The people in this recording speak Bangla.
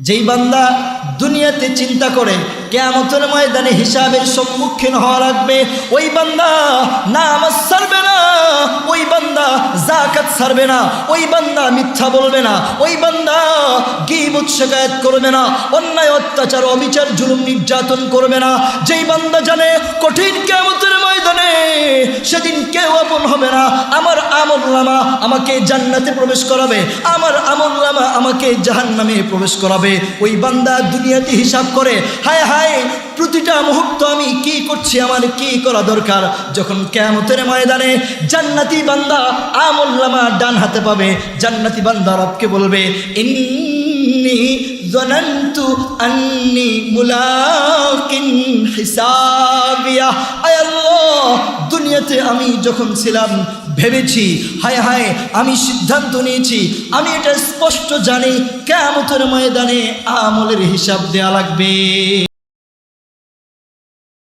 যেই বান্দা দুনিয়াতে চিন্তা করে কিয়ামতের ময়দানে হিসাবের সম্মুখীন হওয়া লাগবে, ওই বান্দা নামাজ ছাড়বে না, ওই বান্দা যাকাত ছাড়বে না, ওই বান্দা মিথ্যা বলবে না, ওই বান্দা গীবত শিকায়াত করবে না, অন্যায় অত্যাচার অবিচার জুলুম নির্যাতন করবে না। যেই বান্দা জানে কঠিন কিয়ামতের ময়দানে সেদিন কেউ আপন হবে না, আমার আমলনামা আমাকে জান্নাতে প্রবেশ করাবে, আমার আমলনামা আমাকে জাহান্নামে প্রবেশ করাবে, ওই বান্দা দুনিয়াতে হিসাব করে হায় হায় প্রতিটা মুহূর্ত আমি কি করছি, আমার কি করা দরকার। যখন কিয়ামতের ময়দানে জান্নাতি বান্দা আমলনামা ডান হাতে পাবে, জান্নাতি বান্দা রবকে বলবে ইন্নী যানানতু আন্নী মুলাকিন হিসাবিয়া, আয় আল্লাহ দুনিয়াতে আমি যখন ছিলাম ভেবেছি হায় হায় আমি সিদ্ধান্ত নিয়েছি, আমি এটা স্পষ্ট জানি কিয়ামতের ময়দানে আমলের হিসাব দেয়া লাগবে।